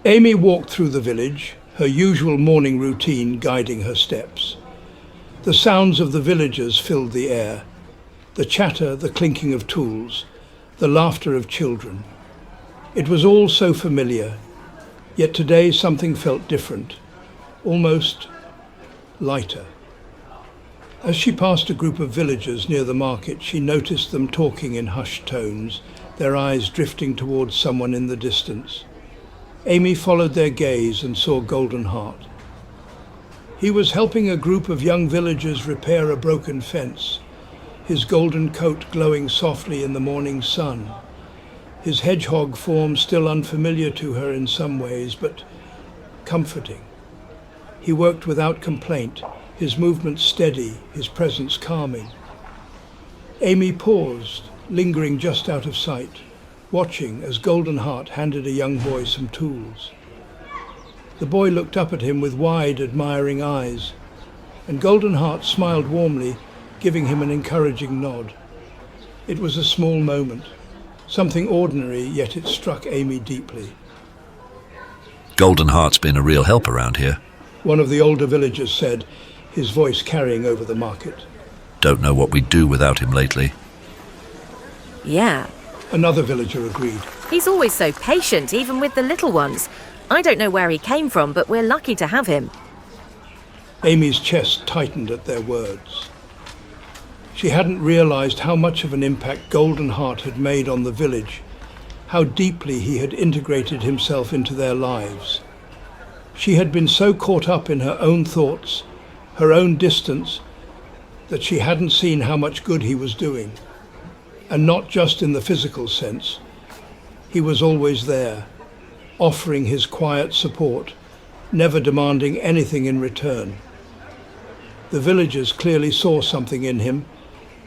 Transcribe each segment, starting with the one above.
Amy walked through the village, her usual morning routine guiding her steps. The sounds of the villagers filled the air, the chatter, the clinking of tools, the laughter of children. It was all so familiar, yet today something felt different, almost lighter. As she passed a group of villagers near the market, she noticed them talking in hushed tones, their eyes drifting towards someone in the distance. Amy followed their gaze and saw Golden Heart. He was helping a group of young villagers repair a broken fence, his golden coat glowing softly in the morning sun. His hedgehog form still unfamiliar to her in some ways, but comforting. He worked without complaint, his movements steady, his presence calming. Amy paused, lingering just out of sight, watching as Golden Heart handed a young boy some tools. The boy looked up at him with wide, admiring eyes, and Golden Heart smiled warmly, giving him an encouraging nod. It was a small moment, something ordinary, yet it struck Amy deeply. Golden Heart's been a real help around here. One of the older villagers said, his voice carrying over the market. Don't know what we'd do without him lately. Yeah. Another villager agreed. He's always so patient, even with the little ones. I don't know where he came from, but we're lucky to have him. Amy's chest tightened at their words. She hadn't realized how much of an impact Golden Heart had made on the village, how deeply he had integrated himself into their lives. She had been so caught up in her own thoughts, her own distance, that she hadn't seen how much good he was doing. And not just in the physical sense. He was always there, offering his quiet support, never demanding anything in return. The villagers clearly saw something in him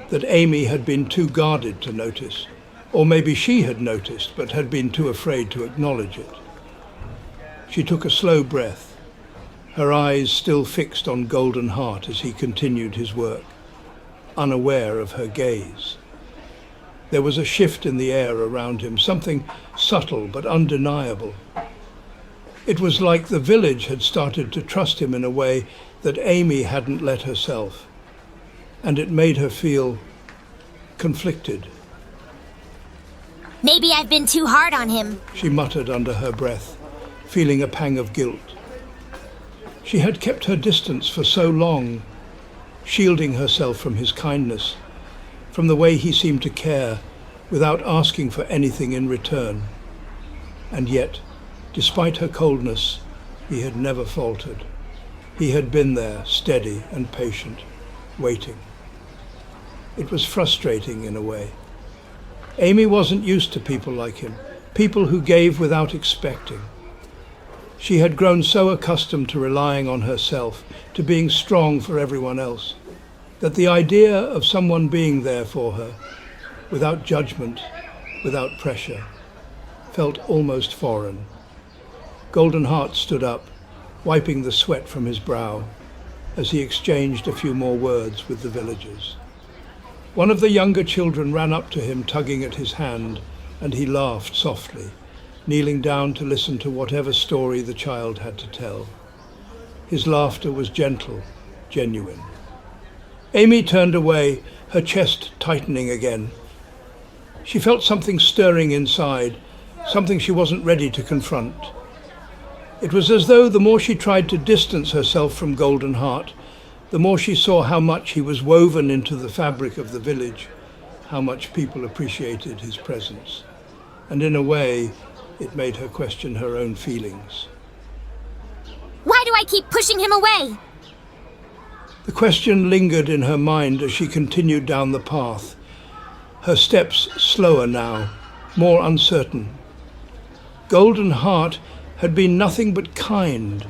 that Amy had been too guarded to notice, or maybe she had noticed but had been too afraid to acknowledge it. She took a slow breath, her eyes still fixed on Golden Heart as he continued his work, unaware of her gaze. There was a shift in the air around him, something subtle but undeniable. It was like the village had started to trust him in a way that Amy hadn't let herself, and it made her feel conflicted. Maybe I've been too hard on him, She muttered under her breath, feeling a pang of guilt. She had kept her distance for so long, shielding herself from his kindness, from the way he seemed to care, without asking for anything in return. And yet, despite her coldness, he had never faltered. He had been there, steady and patient, waiting. It was frustrating in a way. Amy wasn't used to people like him, people who gave without expecting. She had grown so accustomed to relying on herself, to being strong for everyone else, that the idea of someone being there for her, without judgment, without pressure, felt almost foreign. Golden Heart stood up, wiping the sweat from his brow, as he exchanged a few more words with the villagers. One of the younger children ran up to him, tugging at his hand, and he laughed softly, kneeling down to listen to whatever story the child had to tell. His laughter was gentle, genuine. Amy turned away, her chest tightening again. She felt something stirring inside, something she wasn't ready to confront. It was as though the more she tried to distance herself from Golden Heart, the more she saw how much he was woven into the fabric of the village, how much people appreciated his presence. And in a way, it made her question her own feelings. Why do I keep pushing him away? The question lingered in her mind as she continued down the path, her steps slower now, more uncertain. Golden Heart had been nothing but kind,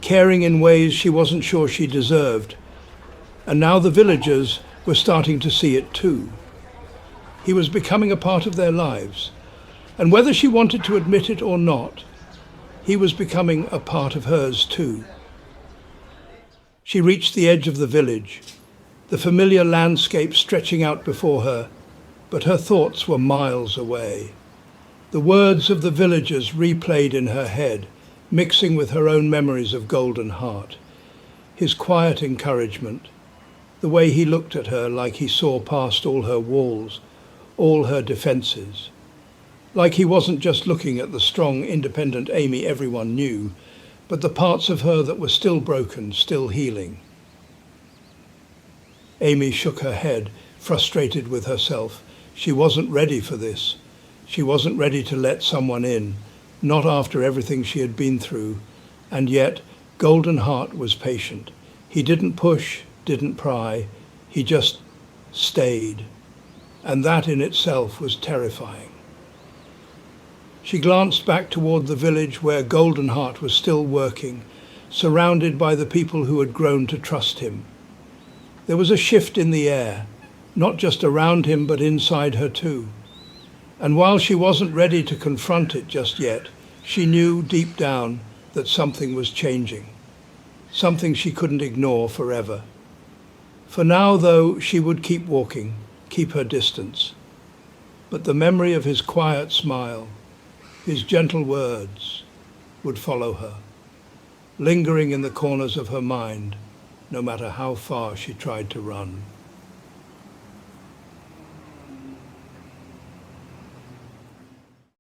caring in ways she wasn't sure she deserved, and now the villagers were starting to see it too. He was becoming a part of their lives, and whether she wanted to admit it or not, he was becoming a part of hers too. She reached the edge of the village, the familiar landscape stretching out before her, but her thoughts were miles away. The words of the villagers replayed in her head, mixing with her own memories of Golden Heart. His quiet encouragement, the way he looked at her like he saw past all her walls, all her defences. Like he wasn't just looking at the strong, independent Amy everyone knew, but the parts of her that were still broken, still healing. Amy shook her head, frustrated with herself. She wasn't ready for this. She wasn't ready to let someone in, not after everything she had been through. And yet, Golden Heart was patient. He didn't push, didn't pry. He just stayed. And that in itself was terrifying. She glanced back toward the village where Golden Heart was still working, surrounded by the people who had grown to trust him. There was a shift in the air, not just around him but inside her too. And while she wasn't ready to confront it just yet, she knew deep down that something was changing, something she couldn't ignore forever. For now, though, she would keep walking, keep her distance. But the memory of his quiet smile, his gentle words, would follow her, lingering in the corners of her mind, no matter how far she tried to run.